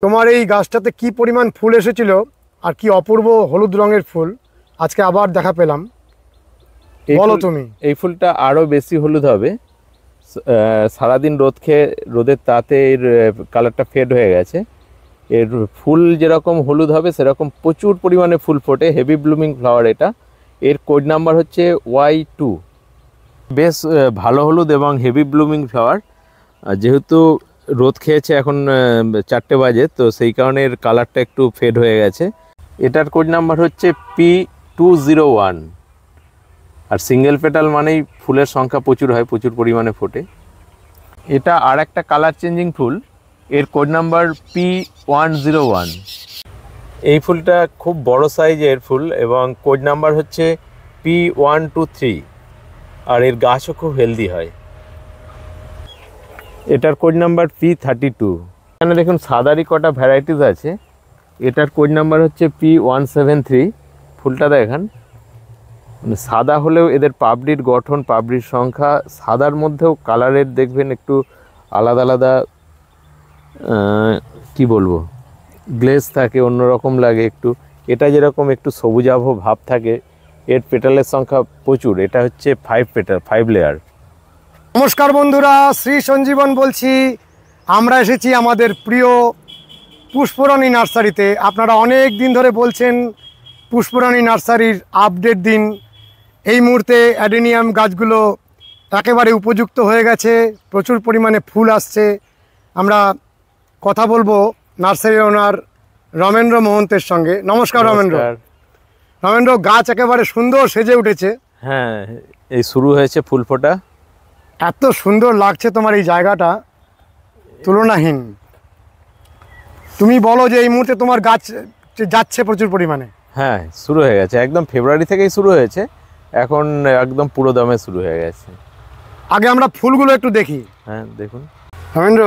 তোমার এই গাছটাতে কি পরিমাণ ফুল এসেছিল আর কি অপূর্ব হলুদ রঙের ফুল আজকে আবার দেখা পেলাম। বলো তুমি। এই ফুলটা আরো বেশি হলুদ হবে। সারাদিন রোদ খেয়ে রোদের তাতে এর কালারটা ফেড হয়ে গেছে। এর ফুল যেরকম হলুদ হবে সেরকম প্রচুর পরিমাণে ফুল ফোটে। হেভি ব্লুমিং ফ্লাওয়ার এটা। এর কোড নাম্বার হচ্ছে Y2। বেশ ভালো হলুদ এবং হেভি ব্লুমিং ফ্লাওয়ার। যেহেতু রোদ খেয়েছে এখন 4টে বাজে, তো সেই কারণে এর কালারটা একটু ফেড হয়ে গেছে। এটার কোড নাম্বার হচ্ছে P201। আর সিঙ্গেল পেটাল মানেই ফুলের সংখ্যা প্রচুর হয়, প্রচুর পরিমাণে ফোটে। এটা আর একটা কালার চেঞ্জিং ফুল। এর কোড নাম্বার P101। এই ফুলটা খুব বড় সাইজের ফুল এবং কোড নাম্বার হচ্ছে P123। আর এর গাছও খুব হেলদি হয়। এটার কোড নাম্বার P32। এখানে দেখুন সাদারই কটা ভ্যারাইটিস আছে। এটার কোড নাম্বার হচ্ছে P173। ফুলটা দেখেন, মানে সাদা হলেও এদের পাপড়ির গঠন, পাপড়ির সংখ্যা, সাদার মধ্যেও কালারের দেখবেন একটু আলাদা আলাদা কি বলবো, গ্লেজ থাকে, অন্যরকম লাগে একটু। এটা যেরকম একটু সবুজাভ ভাব থাকে, এর পেটালের সংখ্যা প্রচুর। এটা হচ্ছে 5 পেটাল, 5 লেয়ার। নমস্কার বন্ধুরা, শ্রী সঞ্জীবন বলছি। আমরা এসেছি আমাদের প্রিয় পুষ্পরানী নার্সারিতে। আপনারা অনেক দিন ধরে বলছেন পুষ্পরানী নার্সারির আপডেট দিন। এই মুহূর্তে অ্যাডেনিয়াম গাছগুলো একেবারে উপযুক্ত হয়ে গেছে, প্রচুর পরিমাণে ফুল আসছে। আমরা কথা বলবো নার্সারি ওনার রমেন্দ্র মোহন্তের সঙ্গে। নমস্কার রমেন্দ্র। রমেন্দ্র, গাছ একেবারে সুন্দর সেজে উঠেছে। হ্যাঁ, এই শুরু হয়েছে ফুল ফোটা। এত সুন্দর লাগছে তোমার এই জায়গাটা, তুলনাহীন। তুমি বলো যে এই মুহূর্তে তোমার গাছ যাচ্ছে প্রচুর পরিমাণে। হ্যাঁ, শুরু হয়ে গেছে, একদম ফেব্রুয়ারি থেকেই শুরু হয়েছে, এখন একদম পুরো দমে শুরু হয়ে গেছে। আগে আমরা ফুলগুলো একটু দেখি। হ্যাঁ দেখুন রমেন্দ্র,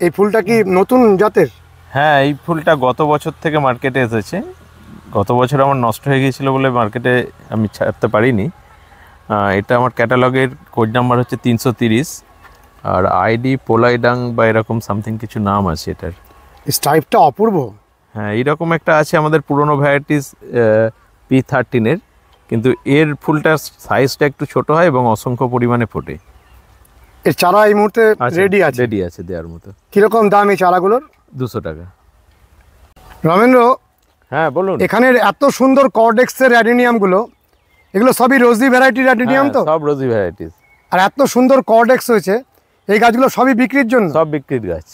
এই ফুলটা কি নতুন জাতের? হ্যাঁ, এই ফুলটা গত বছর থেকে মার্কেটে এসেছে। গত বছর আমার নষ্ট হয়ে গিয়েছিল বলে মার্কেটে আমি ছাড়তে পারিনি। এটা আমার ক্যাটালগের কোড নাম্বার হচ্ছে 330। আর আইডি পোলাইডাং বা এরকম সামথিং কিছু নাম আছে এটার। স্টাইপটা অপূর্ব। হ্যাঁ, এইরকম একটা আছে আমাদের পুরনো ভ্যারাইটিস P13-এর, কিন্তু এর ফুলটার সাইজটা একটু ছোট হয় এবং অসংখ্য পরিমাণে ফোটে। এর চারা এই মুহূর্তে রেডি আছে? রেডি আছে দেওয়ার মতো। কিরকম দাম এই চারাগুলোর? 200 টাকা। রমেন্দ্র, হ্যাঁ বলুন। এখানের এত সুন্দর কর্ডেক্সের অ্যাডেনিয়ামগুলো, এগুলো সবই রোজি ভ্যারাইটির অ্যাডেনিয়াম তো? সব রোজি ভ্যারাইটিস। আর এত সুন্দর কর্ডেক্স হয়েছে, এই গাছগুলো সবই বিক্রির জন্য? সব বিক্রির গাছ।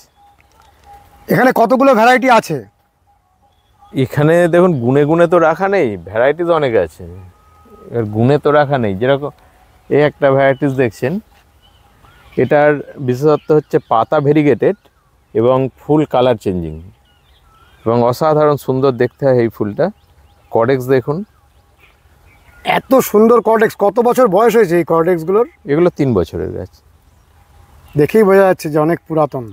এখানে কতগুলো ভ্যারাইটি আছে? এখানে দেখুন গুনে গুনে তো রাখা নেই, ভ্যারাইটিস অনেক আছে, এর গুনে তো রাখা নেই। যেরকম এই একটা ভ্যারাইটিস দেখছেন, এটার বিশেষত্ব হচ্ছে পাতা ভেরিগেটেড এবং ফুল কালার চেঞ্জিং, এবং অসাধারণ সুন্দর দেখতে হয় এই ফুলটা। কর্ডেক্স দেখুন, এত সুন্দর কর্ডেক্স। কত বছর বয়স হয়েছে এই কর্ডেক্সগুলোর? এগুলো 3 বছরের গাছ। দেখেই বোঝা যাচ্ছে যে অনেক পুরাতন।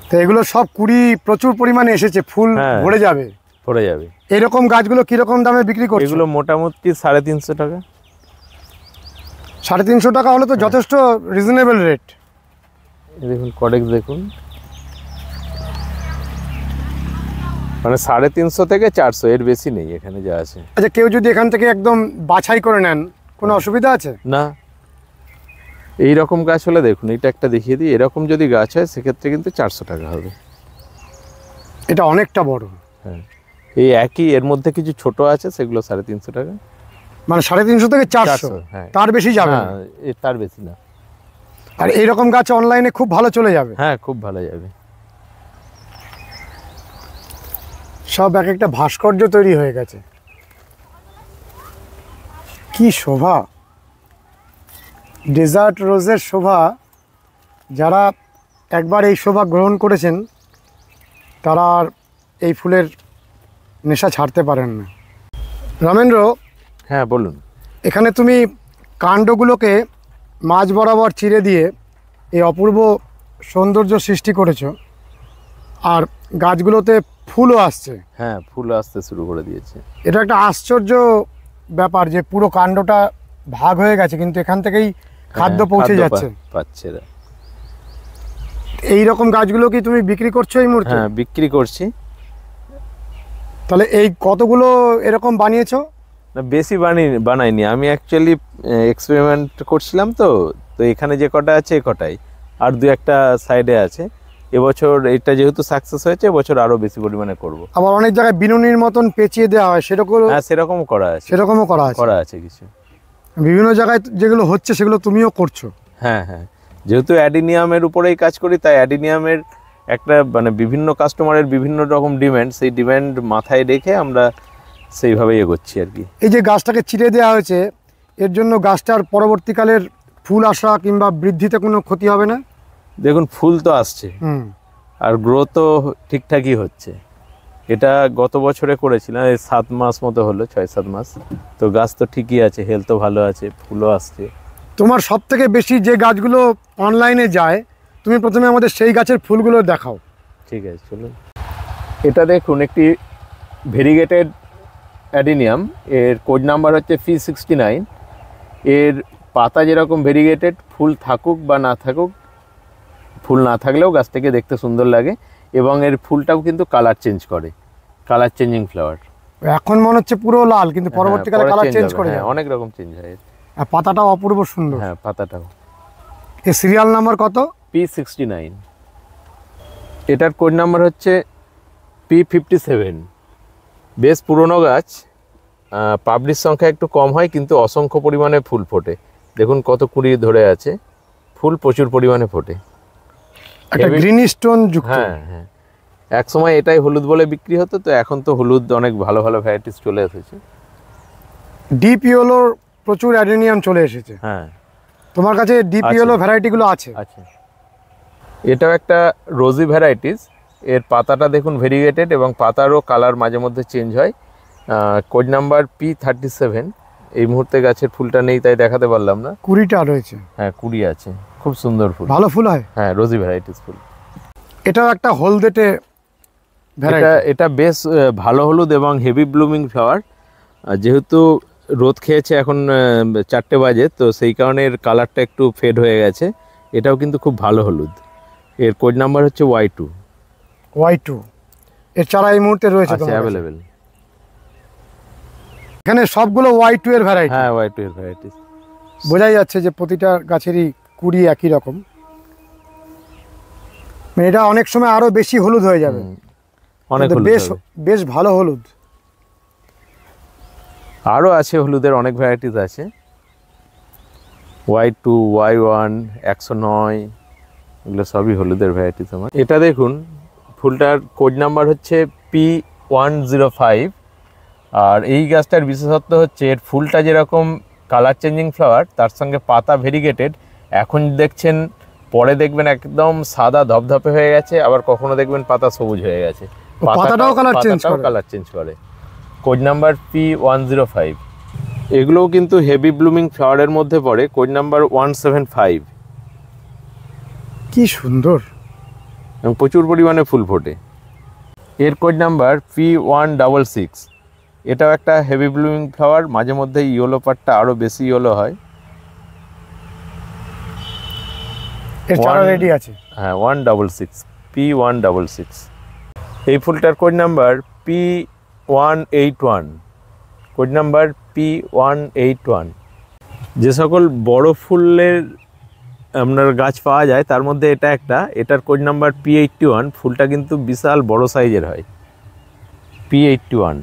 তো এগুলো সব কুড়ি প্রচুর পরিমাণে এসেছে, ফুল ভরে যাবে। ভরে যাবে। এরকম গাছগুলো কিরকম দামে বিক্রি করছে? এগুলো মোটামুটি 350 টাকা। 350 টাকা হলে তো যথেষ্ট রিজনেবল রেট। দেখুন কর্ডেক্স দেখুন, মানে 350 থেকে 400, এর বেশি নেই এখানে যা আছে। আচ্ছা, কেউ যদি এখান থেকে একদম বাছাই করে নেন, কোনো অসুবিধা আছে? না, এই রকম গাছ হলে দেখুন, এটা একটা দেখিয়ে দিই, এরকম যদি গাছ হয় সেক্ষেত্রে কিন্তু 400 টাকা হবে। এটা অনেকটা বড়। হ্যাঁ, এই একই, এর মধ্যে কিছু ছোট আছে, সেগুলো 350 টাকা। মানে 350 থেকে 400? হ্যাঁ, তার বেশি যাবে না? তার বেশি না। আর এইরকম গাছ অনলাইনে খুব ভালো চলে যাবে? হ্যাঁ, খুব ভালো যাবে। সব এক একটা ভাস্কর্য তৈরি হয়ে গেছে। কি শোভা! ডেজার্ট রোজের শোভা। যারা একবার এই শোভা গ্রহণ করেছেন তারা আর এই ফুলের নেশা ছাড়তে পারেন না। রমেন্দ্র, হ্যাঁ বলুন। এখানে তুমি কাণ্ডগুলোকে মাঝ বরাবর চিরে দিয়ে এই অপূর্ব সৌন্দর্য সৃষ্টি করেছো, আর গাছগুলোতে ফুলও আসছে। হ্যাঁ, ফুল আসতে শুরু করে দিয়েছে। এটা একটা আশ্চর্য ব্যাপার যে পুরো কাণ্ডটা ভাগ হয়ে গেছে, কিন্তু এখান থেকেই খাদ্য পৌঁছে যাচ্ছে। পাচ্ছে। এই রকম গাছগুলো কি তুমি বিক্রি করছো এই মুহূর্তে? হ্যাঁ, বিক্রি করছি। তাহলে এই কতগুলো এরকম বানিয়েছো? না, বেশি বানাইনি আমি, অ্যাকচুয়ালি এক্সপেরিমেন্ট করছিলাম। তো তো এখানে যে কটা আছে এ কটাই, আর দু একটা সাইডে আছে। এবছর এটা যেহেতু সাকসেস হয়েছে, এবছর আরো বেশি পরিমাণে করব। আবার অনেক জায়গায় বিনুনির মতন পেঁচিয়ে দেওয়া হয়, সেরকম? হ্যাঁ, সেরকমও করা আছে। সেরকমও করা আছে কিছু। বিভিন্ন জায়গায় যেগুলো হচ্ছে সেগুলো তুমিও করছো? হ্যাঁ হ্যাঁ, যেহেতু অ্যাডিনিয়ামের উপরেই কাজ করি, তাই অ্যাডিনিয়ামের একটা মানে বিভিন্ন কাস্টমারের বিভিন্ন রকম ডিমান্ড, সেই ডিমান্ড মাথায় রেখে আমরা সেইভাবেই এগোচ্ছি আর কি। এই যে গাছটাকে চিরে দেওয়া হয়েছে, এর জন্য গাছটার পরবর্তীকালের ফুল আসা কিংবা বৃদ্ধিতে কোনো ক্ষতি হবে না? দেখুন, ফুল তো আসছে, আর গ্রোথও ঠিকঠাকই হচ্ছে। এটা গত বছরে করেছিলাম, এই 7 মাস মতো হলো, 6-7 মাস। তো গাছ তো ঠিকই আছে, হেলথও ভালো আছে, ফুলও আসছে। তোমার সব থেকে বেশি যে গাছগুলো অনলাইনে যায়, তুমি প্রথমে আমাদের সেই গাছের ফুলগুলো দেখাও। ঠিক আছে, চলুন। এটা দেখুন, একটি ভেরিগেটেড অ্যাডিনিয়াম, এর কোড নাম্বার হচ্ছে P69। এর পাতা যেরকম ভেরিগেটেড, ফুল থাকুক বা না থাকুক, ফুল না থাকলেও গাছটাকে দেখতে সুন্দর লাগে, এবং এর ফুলটাও কিন্তু কালার চেঞ্জ করে, কালার চেঞ্জিং ফ্লাওয়ার। এখন মনে হচ্ছে পুরো লাল, কিন্তু পরবর্তীকালে কালার চেঞ্জ করে যায়। অনেক রকম চেঞ্জ হয়। আর পাতাটাও অপূর্ব সুন্দর। হ্যাঁ, পাতাটাও। এর সিরিয়াল নাম্বার কত? P69। এটার কোড নাম্বার হচ্ছে P57। বেশ পুরনো গাছ, পাবলিশ সংখ্যা একটু কম হয়, কিন্তু অসংখ্য পরিমাণে ফুল ফোটে। দেখুন কত কুড়ি ধরে আছে, ফুল প্রচুর পরিমাণে ফোটে। একটা গ্রিন স্টোন যুক্ত। হ্যাঁ হ্যাঁ, এক সময় এটাই হলুদ বলে বিক্রি হতো, তো এখন তো হলুদ অনেক ভালো ভালো ভ্যারাইটিস চলে এসেছে। ডিপ ইয়েলোর প্রচুর অ্যাডেনিয়াম চলে এসেছে। হ্যাঁ, তোমার কাছে ডিপ ইয়েলো ভ্যারাইটিগুলো আছে? আছে। এটাও একটা রোজি ভ্যারাইটিস। এর পাতাটা দেখুন ভেরিগেটেড, এবং পাতারও কালার মাঝে মধ্যে চেঞ্জ হয়। Code number P37। এই মুহূর্তে গাছের ফুলটা নেই, তাই দেখাতে পারলাম না। 20টা রয়েছে। হ্যাঁ, 20 আছে। খুব সুন্দর ফুল, ভালো ফুল হয়। হ্যাঁ, রোজি ভ্যারাইটিস ফুল। এটাও একটা হলদেটে ভ্যারাইটি। এটা বেশ ভালো হলুদ এবং হেভি ব্লুমিং ফ্লাওয়ার। যেহেতু রোদ খেয়েছে, এখন 4টে বাজে, তো সেই কারণে এর কালারটা একটু ফেড হয়ে গেছে। এটাও কিন্তু খুব ভালো হলুদ। এর কোড নাম্বার হচ্ছে Y2। এর চারা এই মুহূর্তে রয়েছে আছে, অ্যাভেলেবেল। এখানে সবগুলো Y2 এর ভ্যারাইটি? হ্যাঁ, Y2 এর ভ্যারাইটি। বোঝাই যাচ্ছে যে প্রতিটা গাছেরই কুড়ি একই রকম। মানে এটা অনেক সময় আরো বেশি হলুদ হয়ে যাবে। অনেক হলুদ বেশ হবে। বেশ ভালো হলুদ। আরও আছে, হলুদের অনেক ভ্যারাইটিস আছে। Y2, Y1, 109, এগুলো সবই হলুদের ভ্যারাইটিস আমার। এটা দেখুন, ফুলটার কোড নাম্বার হচ্ছে P105। আর এই গাছটার বিশেষত্ব হচ্ছে এর ফুলটা যেরকম কালার চেঞ্জিং ফ্লাওয়ার, তার সঙ্গে পাতা ভেরিগেটেড। এখন দেখছেন, পরে দেখবেন একদম সাদা ধপধপে হয়ে গেছে, আবার কখনো দেখবেন পাতা সবুজ হয়ে গেছে। পাতাটাও কালার চেঞ্জ করে। Code number P105। এগুলোও কিন্তু হেভি ব্লুমিং ফ্লাওয়ারের মধ্যে পড়ে, কোড নাম্বার 175। কি সুন্দর, এবং প্রচুর পরিমাণে ফুল ফোটে। এর কোড নাম্বার P166। এটাও একটা হেভি ব্লুমিং ফ্লাওয়ার, মাঝে মধ্যে ইয়েলো পার্টটা আরও বেশি ইয়েলো হয়। এর চারা রেডি আছে। হ্যাঁ, 166, P166। এই ফুলটার code number P181। Code number P181। যে সকল বড় ফুলের আপনার গাছ পাওয়া যায়, তার মধ্যে এটা একটা। এটার কোড নাম্বার P81। ফুলটা কিন্তু বিশাল বড় সাইজের হয়, P81।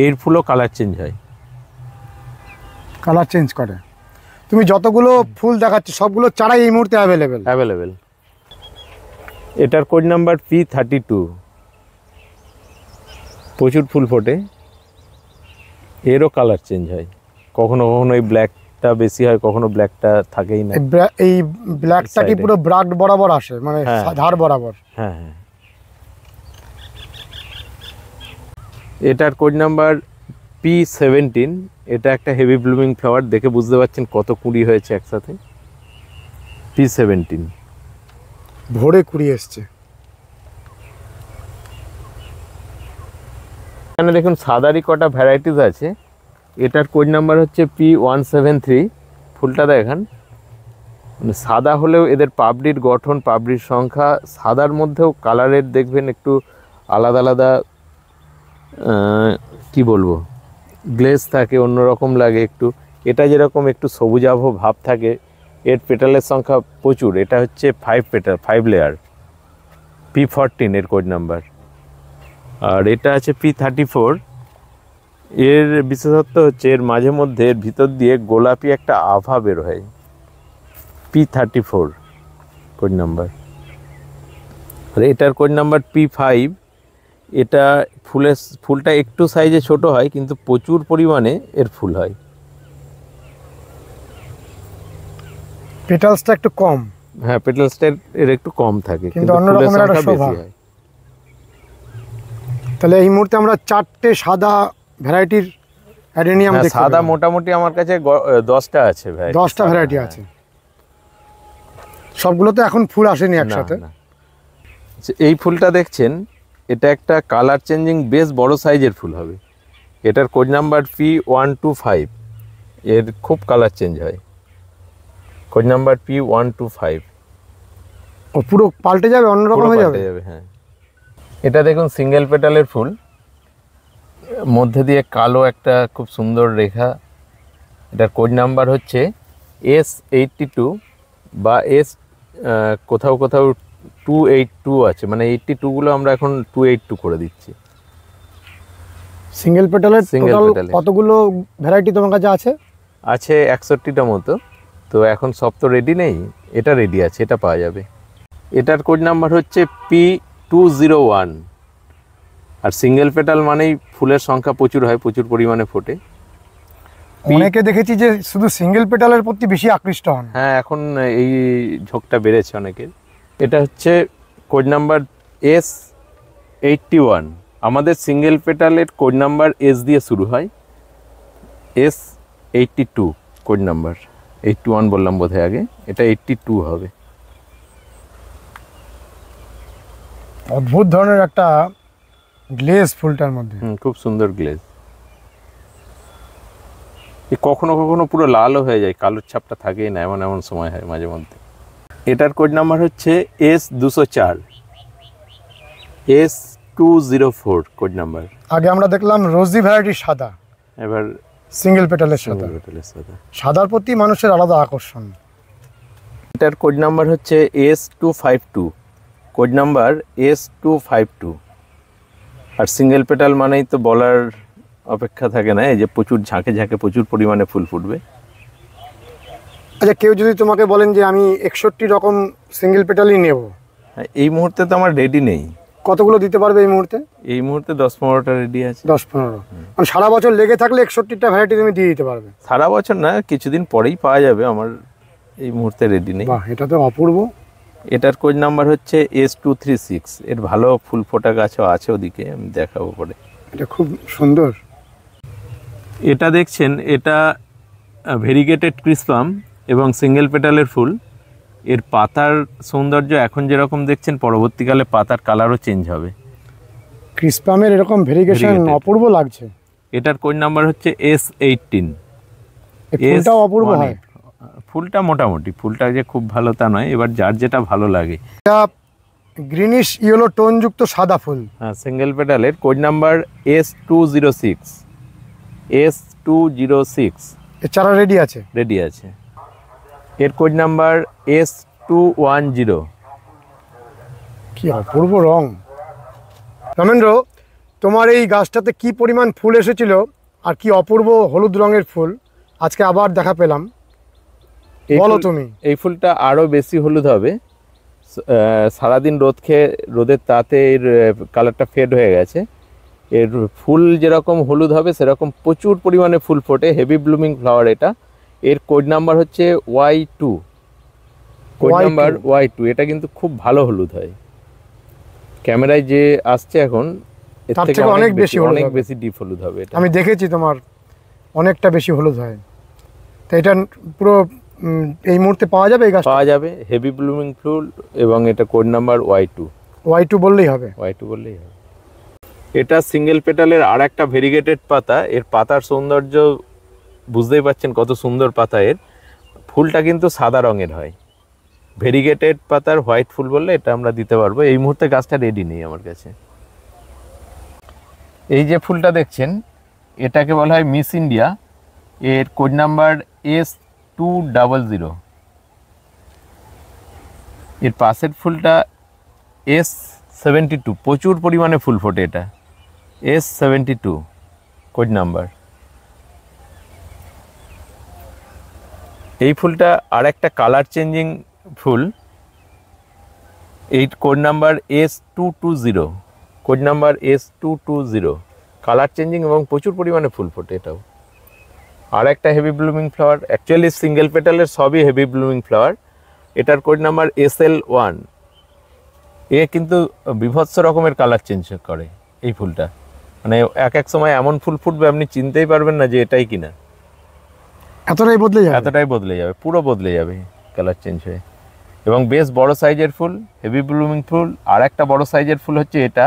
এর ফুলও কালার চেঞ্জ হয়। কালার চেঞ্জ করে। তুমি যতগুলো ফুল দেখাচ্ছ সবগুলো চারাই এই মুহূর্তে অ্যাভেলেবেল। এটার কোড নাম্বার P32। প্রচুর ফুল ফোটে, এরও কালার চেঞ্জ হয়। কখনো কখনো এই ব্ল্যাকটা বেশি হয়, কখনো ব্ল্যাকটা থাকেই না। এই ব্ল্যাকটা কি পুরো ব্রাড বরাবর আসে, মানে ধার বরাবর? হ্যাঁ হ্যাঁ। এটার কোড নাম্বার P17। এটা একটা হেভি ব্লুমিং ফ্লাওয়ার, দেখে বুঝতে পারছেন কত কুড়ি হয়েছে একসাথে। P17 ভরে কুড়ি এসছে। এখানে দেখুন সাদারই কটা ভ্যারাইটিস আছে। এটার কোড নাম্বার হচ্ছে P173। ফুলটা দেখান, মানে সাদা হলেও এদের পাপড়ির গঠন, পাপড়ির সংখ্যা, সাদার মধ্যেও কালারের দেখবেন একটু আলাদা আলাদা, কি বলবো, গ্লেজ থাকে, অন্যরকম লাগে একটু। এটা যেরকম একটু সবুজাভ ভাব থাকে, এর পেটালের সংখ্যা প্রচুর। এটা হচ্ছে 5 পেটাল, 5 লেয়ার, P14 এর কোড নাম্বার। আর এটা আছে P34। এর বিশেষত্ব হচ্ছে এর মাঝে মধ্যে এর ভিতর দিয়ে গোলাপি একটা আভা বের হয়। P34 code number. আর এটার কোড নাম্বার P5। এটা ফুলটা একটু সাইজে ছোট হয়, কিন্তু প্রচুর পরিমাণে এর ফুল হয়। পেটালসটা একটু কম। হ্যাঁ, পেটালসটা এর একটু কম থাকে, কিন্তু অন্য ফুলের রকমের একটা সংখ্যা বেশি শোভা। হয়। তাহলে এই মুহূর্তে আমরা 4টে সাদা ভ্যারাইটির অ্যাডেনিয়াম হ্যাঁ, দেখতে সাদা পেলাম। মোটামুটি আমার কাছে 10টা আছে ভাই। 10টা ভ্যারাইটি আছে। সবগুলো তো এখন ফুল আসেনি একসাথে। এই ফুলটা দেখছেন, এটা একটা কালার চেঞ্জিং বেশ বড় সাইজের ফুল হবে। এটার কোড নাম্বার P125। এর খুব কালার চেঞ্জ হয়। Code number P125। ও পুরো পাল্টে যাবে, অন্যরকম হয়ে যাবে। হ্যাঁ, এটা দেখুন সিঙ্গেল পেটালের ফুল, মধ্যে দিয়ে কালো একটা খুব সুন্দর রেখা। এটার কোড নাম্বার হচ্ছে S82 বা কোথাও কোথাও 282 আছে, মানে 82গুলো আমরা এখন 282 করে দিচ্ছি। সিঙ্গেল পেটালের Single টোটাল petal-এর। কতগুলো ভ্যারাইটি তোমার কাছে আছে? আছে 61টা মতো। তো এখন সব তো রেডি নেই, এটা রেডি আছে, এটা পাওয়া যাবে। এটার কোড নাম্বার হচ্ছে P201। আর সিঙ্গেল পেটাল মানেই ফুলের সংখ্যা প্রচুর হয়, প্রচুর পরিমাণে ফোটে। অনেকে দেখেছি যে শুধু সিঙ্গেল পেটালের প্রতি বেশি আকৃষ্ট হন। হ্যাঁ, এখন এই ঝোঁকটা বেড়েছে অনেকের। এটা হচ্ছে কোড নাম্বার S81। আমাদের সিঙ্গেল পেটালের কোড নাম্বার S দিয়ে শুরু হয়। S82 code number. 81 বললাম বোধহয় আগে, এটা 82 হবে। অদ্ভুত ধরনের একটা গ্লেজ ফুলটার মধ্যে। খুব সুন্দর গ্লেজ। কখনো কখনো পুরো লালও হয়ে যায়, কালোর ছাপটা থাকেই না, এমন এমন সময় হয় মাঝে মধ্যে। এটার কোড নাম্বার হচ্ছে S204। S204 code number. আগে আমরা দেখলাম রোজি ভ্যারাইটির সাদা, এবার সিঙ্গেল পেটালের সাদা। single petal এর সাথে। সাদার প্রতি মানুষের আলাদা আকর্ষণ। এটার কোড নাম্বার হচ্ছে S252। Code number S252। আর সিঙ্গেল পেটাল মানেই তো বলার অপেক্ষা থাকে না, এই যে প্রচুর ঝাঁকে ঝাঁকে প্রচুর পরিমাণে ফুল ফুটবে। আচ্ছা, কেউ যদি তোমাকে বলেন যে আমি 61 রকম সিঙ্গেল পেটালই নেব, এই মুহূর্তে তো আমার রেডি নেই। কতগুলো দিতে পারবে এই মুহূর্তে? এই মুহূর্তে 10-15টা রেডি আছে। 10-15। মানে সারা বছর লেগে থাকলে 61টা ভ্যারাইটি তুমি দিয়ে দিতে পারবে? সারা বছর না, কিছুদিন পরেই পাওয়া যাবে, আমার এই মুহূর্তে রেডি নেই। বাহ, এটা তো অপূর্ব। এটার কোড নাম্বার হচ্ছে S236। এর ভালো ফুল ফোটা গাছও আছে ওদিকে, আমি দেখাবো পরে। এটা খুব সুন্দর। এটা দেখছেন, এটা ভেরিগেটেড ক্রিসপাম এবং সিঙ্গেল পেটালের ফুল। এর পাতার সৌন্দর্য এখন যেরকম দেখছেন, পরবর্তীকালে পাতার কালারও চেঞ্জ হবে। ক্রিসপামের এরকম ভেরিগেশন Variegated। অপূর্ব লাগছে। এটার কোড নাম্বার হচ্ছে S18। এই ফুলটাও অপূর্ব হয়। ফুলটা মোটামুটি, ফুলটা যে খুব ভালো তা নয়, এবার যার যেটা ভালো লাগে। এটা গ্রিনিশ ইয়েলো টোন যুক্ত সাদা ফুল। হ্যাঁ, single পেটালের code number S206। S206 এর চারা রেডি আছে? রেডি আছে। এর কোড নাম্বার S210। কি অপূর্ব রং। রমেন্দ্র, তোমার এই গাছটাতে কি পরিমাণ ফুল এসেছিল আর কি অপূর্ব হলুদ রঙের ফুল আজকে আবার দেখা পেলাম, বলো তুমি। এই ফুলটা আরও বেশি হলুদ হবে। সারাদিন রোদের তাতে এর কালারটা ফেড হয়ে গেছে। এর ফুল যেরকম হলুদ হবে সেরকম প্রচুর পরিমাণে ফুল ফোটে, হেভি ব্লুমিং ফ্লাওয়ার এটা। এর কোড নাম্বার হচ্ছে Y2। Code number Y2। এটা কিন্তু খুব ভালো হলুদ হয়। ক্যামেরায় যে আসছে এখন, এর তার থেকে থেকে অনেক অনেক বেশি ডিপ হলুদ হবে এটা। আমি দেখেছি তোমার অনেকটা বেশি হলুদ হয়। তো এটা পুরো এই মুহূর্তে পাওয়া যাবে? এই গাছ পাওয়া যাবে, হেভি ব্লুমিং ফুল, এবং এটা কোড নাম্বার Y2। Y2 বললেই হবে? Y2 বললেই হবে। এটা সিঙ্গেল পেটালের আর একটা ভেরিগেটেড পাতা। এর পাতার সৌন্দর্য বুঝতেই পাচ্ছেন কত সুন্দর পাতা এর। ফুলটা কিন্তু সাদা রঙের হয়। ভেরিগেটেড পাতার হোয়াইট ফুল বললে এটা আমরা দিতে পারবো। এই মুহূর্তে গাছটা রেডি নেই আমার কাছে। এই যে ফুলটা দেখছেন এটাকে বলা হয় মিস ইন্ডিয়া, এর কোড নাম্বার S200। এর পাশের ফুলটা S72, প্রচুর পরিমাণে ফুল ফোটে, এটা S72 কোড নাম্বার। এই ফুলটা আর একটা কালার চেঞ্জিং ফুল, এই code number S220, code number S220, colour changing এবং প্রচুর পরিমাণে ফুল ফোটে এটাও। আর একটা heavy blooming flower, actually single পেটালের সবই হেভি ব্লুমিং ফ্লাওয়ার। এটার কোড নাম্বার SL1। এ কিন্তু বিভৎস রকমের কালার চেঞ্জ করে এই ফুলটা, মানে এক এক সময় এমন ফুল ফুটবে আপনি চিনতেই পারবেন না যে এটাই কিনা, এতটাই বদলে যাবে, এতটাই বদলে যাবে, পুরো বদলে যাবে কালার চেঞ্জ হয়ে। এবং বেশ বড় সাইজের ফুল, হেভি ব্লুমিং ফুল। আর একটা বড় সাইজের ফুল হচ্ছে এটা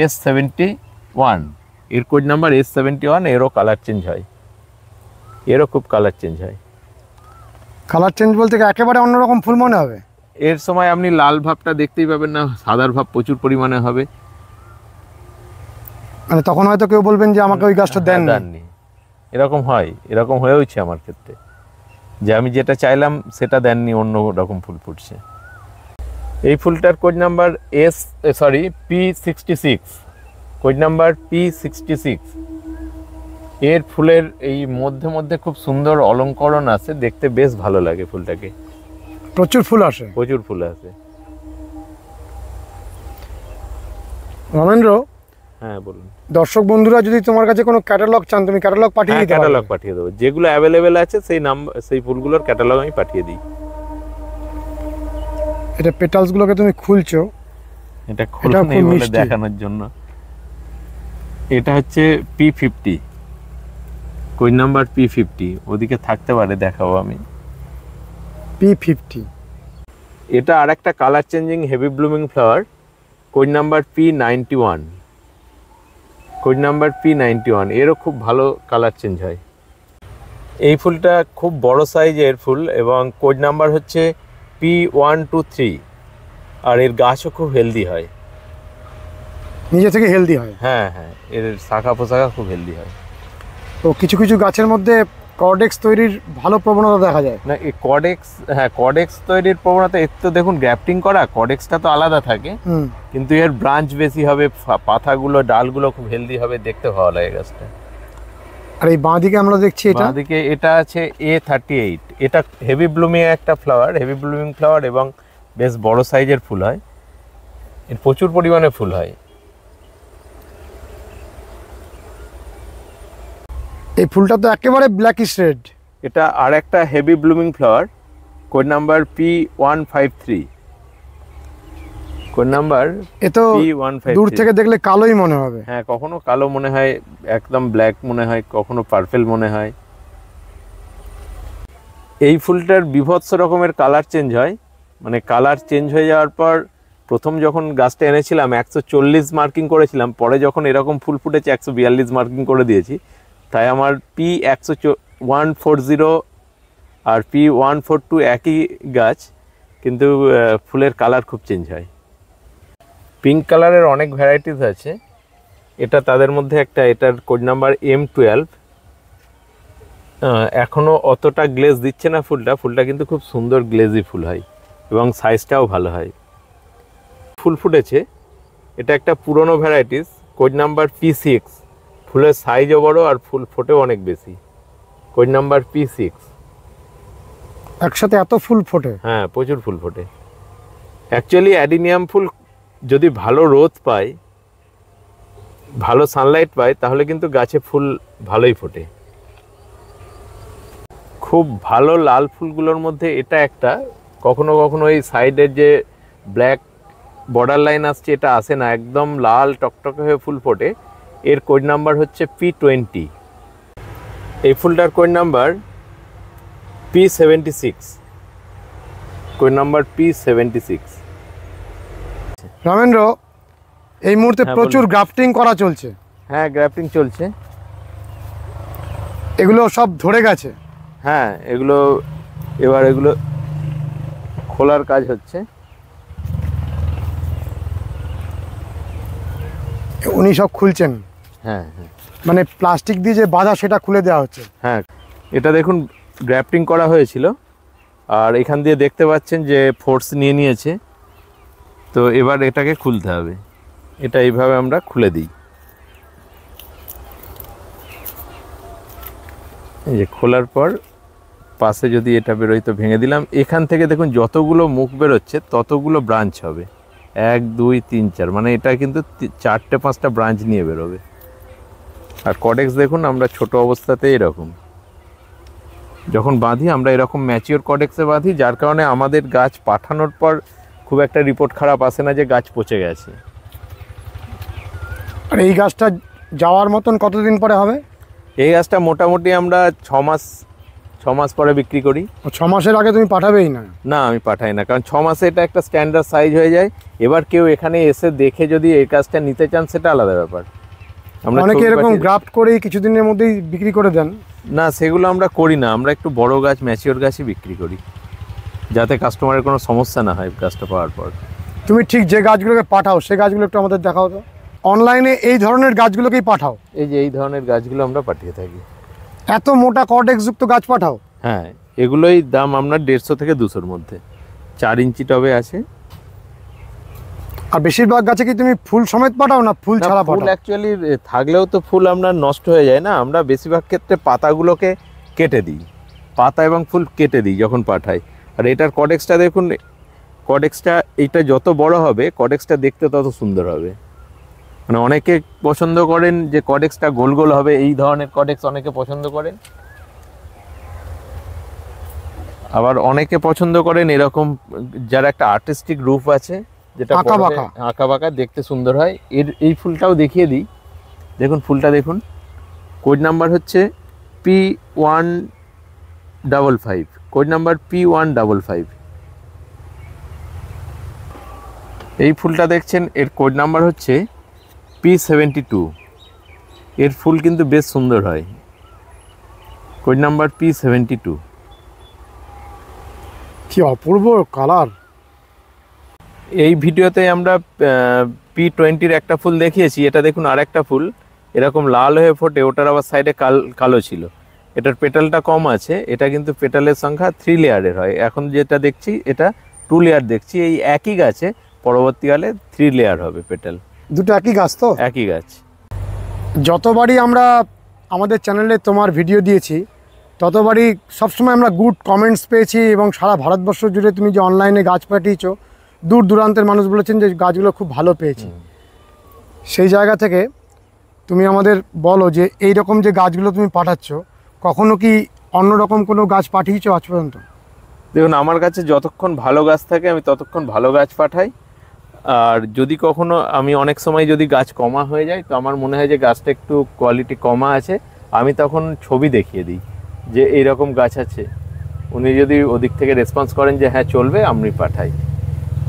S71, এর কোড নাম্বার S71। এরও কালার চেঞ্জ হয়, এরও খুব কালার চেঞ্জ হয়। কালার চেঞ্জ বলতে কি একেবারে অন্যরকম ফুল মনে হবে? এর সময় আপনি লাল ভাবটা দেখতেই পাবেন না, সাদার ভাব প্রচুর পরিমাণে হবে। মানে তখন হয়তো কেউ বলবেন যে আমাকে ওই গাছটা দেননি। এরকম হয়, এরকম হয়েওছে আমার ক্ষেত্রে, যে আমি যেটা চাইলাম সেটা দেননি, অন্য রকম ফুল ফুটছে। এই ফুলটার code number P66, code number P66। এর ফুলের এই মধ্যে মধ্যে খুব সুন্দর অলঙ্করণ আছে, দেখতে বেশ ভালো লাগে ফুলটাকে। প্রচুর ফুল আসে, প্রচুর ফুল আছে। রমেন্দ্র, হ্যাঁ বলুন। দর্শক বন্ধুরা যদি তোমার কাছে কোনো ক্যাটালগ চান, তুমি ক্যাটালগ পাঠিয়ে দিতে পারবে? ক্যাটালগ পাঠিয়ে দেবো, যেগুলো অ্যাভেলেবেল আছে সেই নাম্বার, সেই ফুলগুলোর ক্যাটালগ আমি পাঠিয়ে দিই। এটা পেটালসগুলোকে তুমি খুলছো, এটা খোলা নেই বলে দেখানোর জন্য। এটা হচ্ছে P50, কোড নাম্বার P50, ওদিকে থাকতে পারে, দেখাবো আমি। P50, এটা আর একটা colour changing heavy blooming flower, code number P91, code number P91। এরও খুব ভালো কালার চেঞ্জ হয়। এই ফুলটা খুব বড় সাইজের ফুল এবং কোড নাম্বার হচ্ছে P123। আর এর গাছও খুব হেলদি হয়, নিজে থেকে হেলদি হয়। হ্যাঁ হ্যাঁ, এর শাখা পোশাখা খুব হেলদি হয়। তো কিছু কিছু গাছের মধ্যে কর্ডেক্স তৈরির ভালো প্রবণতা দেখা যায়। না, এই কর্ডেক্স, হ্যাঁ কর্ডেক্স তৈরির প্রবণতা, এর তো দেখুন গ্রাফটিং করা, কর্ডেক্সটা তো আলাদা থাকে, কিন্তু এর ব্রাঞ্চ বেশি হবে, পাতাগুলো ডালগুলো খুব হেলদি হবে, দেখতে ভালো লাগে গাছটা। আর এই বাঁদিকে আমরা দেখছি, বাঁদিকে এটা আছে A38। এটা হেভি ব্লুমিং একটা ফ্লাওয়ার, হেভি ব্লুমিং ফ্লাওয়ার এবং বেশ বড় সাইজের ফুল হয়, এর প্রচুর পরিমাণে ফুল হয়। এই ফুলটা তো একেবারে ব্ল্যাকিশ রেড। এটা আর একটা heavy blooming flower, code number P153, code number A তো P153। দূর থেকে দেখলে কালোই মনে হবে। হ্যাঁ, কখনো কালো মনে হয়, একদম ব্ল্যাক মনে হয়, কখনো পার্পেল মনে হয়। এই ফুলটার বিভৎস রকমের কালার চেঞ্জ হয়, মানে কালার চেঞ্জ হয়ে যাওয়ার পর প্রথম যখন গাছটা এনেছিলাম 140 মার্কিং করেছিলাম, পরে যখন এরকম ফুল ফুটেছে 142 মার্কিং করে দিয়েছি। তাই আমার P140 আর P142 একই গাছ, কিন্তু ফুলের কালার খুব চেঞ্জ হয়। পিঙ্ক কালারের অনেক ভ্যারাইটিস আছে, এটা তাদের মধ্যে একটা। এটার কোড নাম্বার M12। এখনও অতটা গ্লেজ দিচ্ছে না ফুলটা, ফুলটা কিন্তু খুব সুন্দর গ্লেজি ফুল হয় এবং সাইজটাও ভালো হয়। ফুল ফুটেছে, এটা একটা পুরনো ভ্যারাইটিস, কোড নাম্বার P6। ফুলের সাইজও বড় আর ফুল ফোটেও অনেক বেশি, কোড নাম্বার P6। একসাথে এত ফুল ফোটে? হ্যাঁ, প্রচুর ফুল ফোটে। অ্যাকচুয়ালি অ্যাডিনিয়াম ফুল যদি ভালো রোদ পায়, ভালো সানলাইট পায়, তাহলে কিন্তু গাছে ফুল ভালোই ফোটে। খুব ভালো লাল ফুলগুলোর মধ্যে এটা একটা। কখনো কখনো এই সাইডের যে ব্ল্যাক বর্ডার লাইন আসছে এটা আসে না, একদম লাল টকটকে হয়ে ফুল ফোটে। এর কোড নাম্বার হচ্ছে P20। এই ফুলটার code number P76, code number P76। Ramendra, এই মুহূর্তে প্রচুর গ্রাফটিং করা চলছে। হ্যাঁ, গ্রাফটিং চলছে। এগুলো সব ধরে গেছে? হ্যাঁ, এগুলো এবার এগুলো খোলার কাজ হচ্ছে। উনি সব খুলছেন? হ্যাঁ হ্যাঁ, মানে প্লাস্টিক দিয়ে যে বাঁধা সেটা খুলে দেওয়া হচ্ছে? হ্যাঁ, এটা দেখুন গ্রাফটিং করা হয়েছিল, আর এখান দিয়ে দেখতে পাচ্ছেন যে ফোর্স নিয়ে নিয়েছে। তো এবার এটাকে খুলতে হবে, এটা এইভাবে আমরা খুলে দিই। এই যে খোলার পর পাশে যদি এটা বেরোয় তো ভেঙে দিলাম। এখান থেকে দেখুন যতগুলো মুখ বেরোচ্ছে ততগুলো ব্রাঞ্চ হবে, 1 2 3 4, মানে এটা কিন্তু 4টে 5টা ব্রাঞ্চ নিয়ে বেরোবে। আর কডেক্স দেখুন আমরা ছোট অবস্থাতে এরকম যখন বাঁধি আমরা এরকম ম্যাচিওর কডেক্সে বাঁধি, যার কারণে আমাদের গাছ পাঠানোর পর খুব একটা রিপোর্ট খারাপ আসে না যে গাছ পচে গেছে। আর এই গাছটা যাওয়ার মতন কতদিন পরে হবে? এই গাছটা মোটামুটি আমরা 6 মাস পরে বিক্রি করি। 6 মাসের আগে তুমি পাঠাবেই না? না, আমি পাঠাই না, কারণ 6 মাসে এটা একটা স্ট্যান্ডার্ড সাইজ হয়ে যায়। এবার কেউ এখানে এসে দেখে যদি এই গাছটা নিতে চান সেটা আলাদা ব্যাপার। আমরা অনেকে এরকম গ্রাফট করেই কিছুদিনের মধ্যেই বিক্রি করে দেন। না, সেগুলো আমরা করি না, আমরা একটু বড় গাছ ম্যাচিওর গাছই বিক্রি করি, যাতে কাস্টমারের কোনো সমস্যা না হয় গাছটা পাওয়ার পর। তুমি ঠিক যে গাছগুলোকে পাঠাও সেই গাছগুলো একটু আমাদের দেখাও তো। অনলাইনে এই ধরনের গাছগুলোকেই পাঠাও? এই যে এই ধরনের গাছগুলো আমরা পাঠিয়ে থাকি। এত মোটা কর্ডেক্স যুক্ত গাছ পাঠাও? হ্যাঁ, এগুলোই দাম আপনার 150 থেকে 200-র মধ্যে, 4 ইঞ্চি টবে আছে। আর বেশিরভাগ গাছে কি তুমি ফুল সমেত পাঠাও না ফুল ছাড়া পাঠাও? ফুল অ্যাকচুয়ালি থাকলেও তো ফুল আপনার নষ্ট হয়ে যায় না, আমরা বেশিরভাগ ক্ষেত্রে পাতাগুলোকে কেটে দিই, পাতা এবং ফুল কেটে দিই যখন পাঠাই। আর এটার কডেক্সটা দেখুন, কডেক্সটা এইটা যত বড় হবে কডেক্সটা দেখতে তত সুন্দর হবে। মানে অনেকে পছন্দ করেন যে কডেক্সটা গোল গোল হবে, এই ধরনের কডেক্স অনেকে পছন্দ করেন। আবার অনেকে পছন্দ করেন এরকম যার একটা আর্টিস্টিক রূপ আছে, যেটা আঁকা বাঁকা দেখতে সুন্দর হয়। এই ফুলটাও দেখিয়ে দিই, দেখুন ফুলটা দেখুন, কোড নাম্বার হচ্ছে P155, কোড নাম্বার P155। এই ফুলটা দেখছেন, এর কোড নাম্বার হচ্ছে P72। এর ফুল কিন্তু বেশ সুন্দর হয়, কোড নাম্বার P72। কি অপূর্ব কালার! এই ভিডিওতে আমরা P20-র একটা ফুল দেখিয়েছি, এটা দেখুন আর একটা ফুল এরকম লাল হয়ে ফোটে, ওটার আবার সাইডে কালো ছিল। এটার পেটালটা কম আছে, এটা কিন্তু পেটালের সংখ্যা 3 লেয়ারের হয়। এখন যেটা দেখছি এটা 2 লেয়ার দেখছি। এই একই গাছে পরবর্তীকালে 3 লেয়ার হবে পেটাল। দুটো একই গাছ তো? একই গাছ। যতবারই আমরা আমাদের চ্যানেলে তোমার ভিডিও দিয়েছি ততবারই সবসময় আমরা গুড কমেন্টস পেয়েছি, এবং সারা ভারতবর্ষ জুড়ে তুমি যে অনলাইনে গাছ পাঠিয়েছো দূর দূরান্তের মানুষ বলেছেন যে গাছগুলো খুব ভালো পেয়েছি। সেই জায়গা থেকে তুমি আমাদের বলো যে এই রকম যে গাছগুলো তুমি পাঠাচ্ছ, কখনো কি অন্যরকম কোনো গাছ পাঠিয়েছো আজ পর্যন্ত? দেখুন, আমার কাছে যতক্ষণ ভালো গাছ থাকে আমি ততক্ষণ ভালো গাছ পাঠাই। আর যদি কখনো আমি অনেক সময় যদি গাছ কমা হয়ে যায়, তো আমার মনে হয় যে গাছটা একটু কোয়ালিটি কমা আছে, আমি তখন ছবি দেখিয়ে দিই যে এইরকম গাছ আছে। উনি যদি ওদিক থেকে রেসপন্স করেন যে হ্যাঁ চলবে, আমি পাঠাই।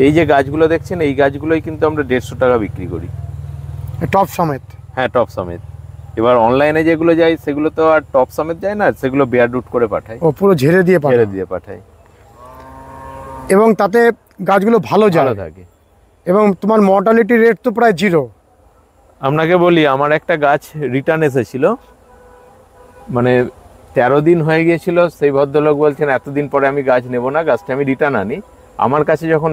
এই যে গাছগুলো দেখছেন, এই গাছগুলোই কিন্তু আমরা 150 টাকা বিক্রি করি, টপ সমেত? হ্যাঁ, টপ সমেত। এবার অনলাইনে যেগুলো যায় সেগুলো তো আর টপ সমেত যায় না, সেগুলো বেয়ার রুট করে পাঠাই, ও পুরো ঝেড়ে দিয়ে পাঠাই, এবং তাতে গাছগুলো ভালো থাকে। এবং তোমার মর্টালিটি রেট তো প্রায় 0। আপনাকে বলি, আমার একটা গাছ রিটার্ন এসেছিল, মানে 13 দিন হয়ে গিয়েছিল। সেই ভদ্রলোক বলছেন এতদিন পরে আমি গাছ নেব না, গাছটা আমি রিটার্ন আনি। আমার কাছে যখন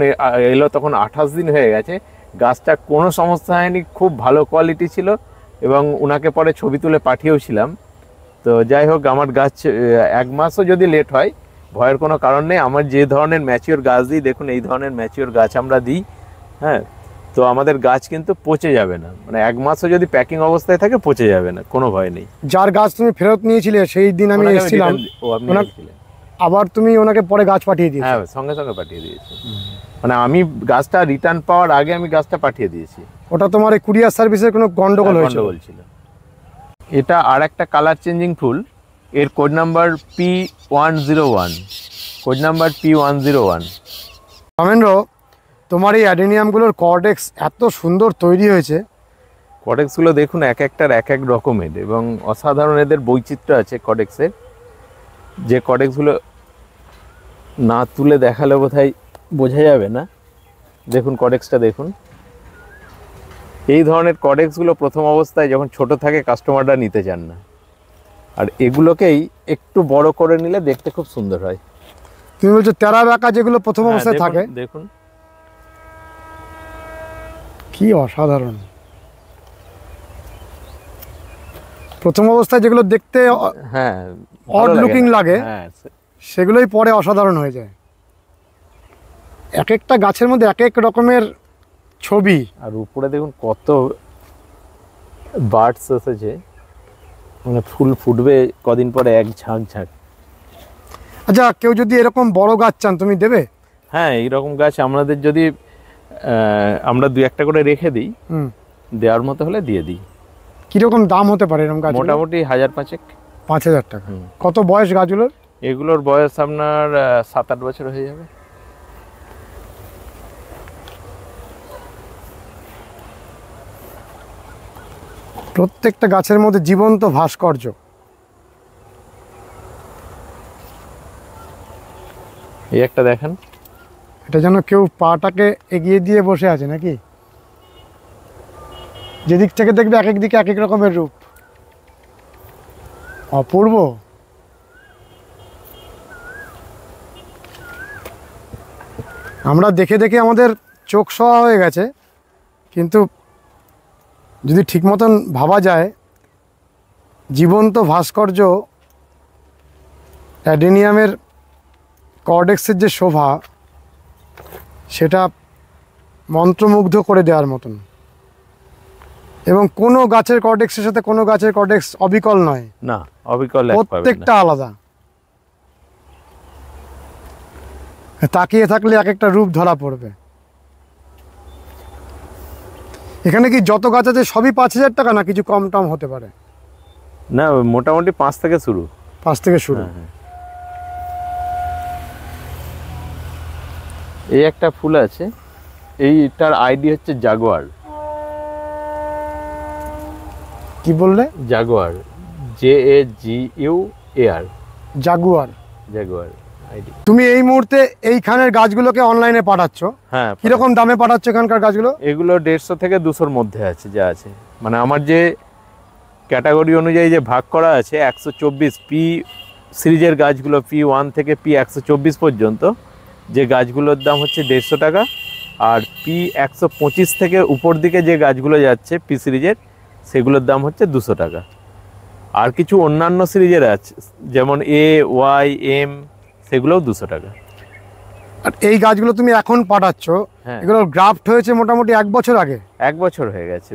এলো তখন 28 দিন হয়ে গেছে, গাছটা কোনো সমস্যা হয়নি, খুব ভালো কোয়ালিটি ছিল, এবং ওনাকে পরে ছবি তুলে পাঠিয়েওছিলাম। তো যাই হোক, আমার গাছ 1 মাসও যদি লেট হয় ভয়ের কোনো কারণ নেই। আমার যে ধরনের ম্যাচিওর গাছ দিই, দেখুন এই ধরনের ম্যাচিওর গাছ আমরা দিই, হ্যাঁ, তো আমাদের গাছ কিন্তু পচে যাবে না, মানে 1 মাসও যদি প্যাকিং অবস্থায় থাকে পচে যাবে না, কোনো ভয় নেই। যার গাছ তুমি ফেরত নিয়েছিলে সেই দিন আমি এসেছিলাম, আবার তুমি ওনাকে পরে গাছ পাঠিয়ে দিয়েছো? হ্যাঁ, সঙ্গে সঙ্গে পাঠিয়ে দিয়েছি, মানে আমি গাছটা রিটার্ন পাওয়ার আগে আমি গাছটা পাঠিয়ে দিয়েছি। ওটা তোমার এই কুরিয়ার সার্ভিসের কোনো গন্ডগোল ছিল? এটা আর একটা কালার চেঞ্জিং ফুল, এর code number P101, code number P101। Ramendra, তোমার এই অ্যাডেনিয়ামগুলোর কর্ডেক্স এত সুন্দর তৈরি হয়েছে। কডেক্সগুলো দেখুন এক একটার এক এক রকমের, এবং অসাধারণ এদের বৈচিত্র্য আছে কডেক্সের। যে কডেক্সগুলো না তুলে দেখালে বোধহয় বোঝা যাবে না। দেখুন কডেক্সটা দেখুন, এই ধরনের কডেক্সগুলো প্রথম অবস্থায় যখন ছোট থাকে কাস্টমাররা নিতে চান না, আর এগুলোকেই একটু বড় করে নিলে দেখতে খুব সুন্দর হয়। তুমি বলছো তেরা বেঁকা যেগুলো প্রথম হ্যাঁ, অবস্থায় দেখুন, থাকে, দেখুন কি অসাধারণ। প্রথম অবস্থায় যেগুলো দেখতে হ্যাঁ অড লুকিং না? লাগে, হ্যাঁ সেগুলোই পরে অসাধারণ হয়ে যায়। এক একটা গাছের মধ্যে এক এক রকমের ছবি। আর উপরে দেখুন কত বার্ডস এসেছে, মানে ফুল ফুটবে কদিন পরে এক ঝাঁক ঝাঁক। আচ্ছা, কেউ যদি এরকম বড় গাছ চান তুমি দেবে? হ্যাঁ, এইরকম গাছ আমাদের যদি আমরা 2-1টা করে রেখে দিই, দেওয়ার মতো হলে দিয়ে দিই। কিরকম দাম হতে পারে এরকম গাছ? মোটামুটি 1000-5 5,000 টাকা। কত বয়স গাছগুলোর? এগুলোর বয়স আপনার 7-8 বছর হয়ে যাবে। প্রত্যেকটা গাছের মধ্যে জীবন্ত ভাস্কর্য। এই একটা দেখেন, এটা যেন কেউ পাটাকে এগিয়ে দিয়ে বসে আছে নাকি? যেদিক থেকে দেখবে এক এক দিকে এক এক রকমের রূপ, অপূর্ব। আমরা দেখে দেখে আমাদের চোখ সওয়া হয়ে গেছে, কিন্তু যদি ঠিক মতন ভাবা যায়, জীবন্ত ভাস্কর্য অ্যাডেনিয়ামের কর্ডেক্সের যে শোভা, সেটা মন্ত্রমুগ্ধ করে দেওয়ার মতন। এবং কোনো গাছের কর্ডেক্সের সাথে কোনো গাছের কর্ডেক্স অবিকল নয়, না অবিকল, প্রত্যেকটা আলাদা। তাকিয়ে থাকলে এক একটা রূপ ধরা পড়বে। এখানে কি যত গাছ আছে সবই 5,000 টাকা, না কিছু কম টম হতে পারে? না, মোটামুটি 5 থেকে শুরু। 5 থেকে শুরু। এই একটা ফুল আছে, এইটার আইডি হচ্ছে জাগুয়ার। কি বললে? Jaguar, JAGUAR, Jaguar. Jaguar ID. তুমি এই মুহূর্তে এইখানের গাছগুলোকে অনলাইনে পাঠাচ্ছ? হ্যাঁ। কিরকম দামে পাঠাচ্ছ এখানকার গাছগুলো? এগুলো 150 থেকে 200-র মধ্যে আছে, যা আছে। মানে আমার যে ক্যাটাগরি অনুযায়ী যে ভাগ করা আছে, 124 পি সিরিজের গাছগুলো, P1 থেকে P124 পর্যন্ত, যে গাছগুলোর দাম হচ্ছে 150 টাকা। আর P125 থেকে উপর দিকে যে গাছগুলো যাচ্ছে পি সিরিজের, সেগুলোর দাম হচ্ছে 200 টাকা। আর কিছু অন্যান্য সিরিজের আছে, যেমন AYM, সেগুলোও 200 টাকা। আর এই গাছগুলো তুমি এখন পাঠাচ্ছ, হ্যাঁ, এগুলো গ্রাফট হয়েছে মোটামুটি 1 বছর আগে? 1 বছর হয়ে গেছে,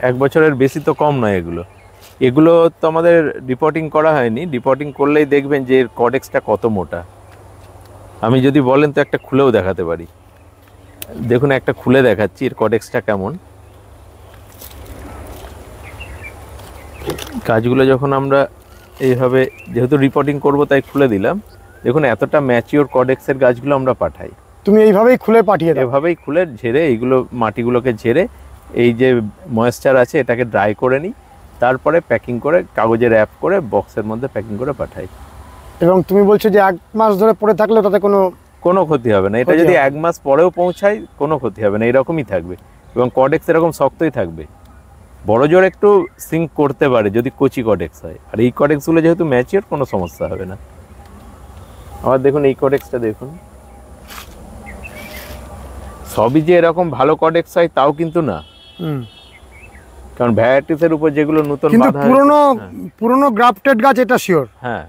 1 বছরের বেশি তো কম নয়। এগুলো তো আমাদের রিপোর্টিং করা হয়নি। রিপোর্টিং করলেই দেখবেন যে এর কডেক্সটা কত মোটা। আমি যদি বলেন তো একটা খুলেও দেখাতে পারি। দেখুন, একটা খুলে দেখাচ্ছি এর কডেক্সটা কেমন। গাছগুলো যখন আমরা এইভাবে যেহেতু রিপোর্টিং করব তাই খুলে দিলাম। দেখুন এতটা ম্যাচিওর কডেক্সের গাছগুলো আমরা পাঠাই। তুমি এইভাবেই খুলে পাঠিয়ে দাও? এভাবেই খুলে ঝেড়ে, এইগুলো মাটিগুলোকে ঝেড়ে, এই যে ময়েশ্চার আছে এটাকে ড্রাই করে নিই, তারপরে প্যাকিং করে কাগজে র্যাপ করে বক্সের মধ্যে প্যাকিং করে পাঠাই। এবং তুমি বলছো যে 1 মাস ধরে পড়ে থাকলেও তাতে কোনো ক্ষতি হবে না। এটা যদি 1 মাস পরেও পৌঁছায় কোনো ক্ষতি হবে না, এরকমই থাকবে। এবং কডেক্স এরকম শক্তই থাকবে। বড় জোর একটু সিঙ্ক করতে পারে যদি কচি কডেক্স হয়, আর এই কডেক্সগুলো যেহেতু ম্যাচিওর, কোনো সমস্যা হবে না। আবার দেখুন এই কডেক্সটা দেখুন, সবই যে এরকম ভালো কডেক্স হয় তাও কিন্তু না। কারণ ভ্যারাইটিসের উপর যেগুলো নতুন কিন্তু পুরনো গ্রাফটেড গাছ, এটা শিওর। হ্যাঁ,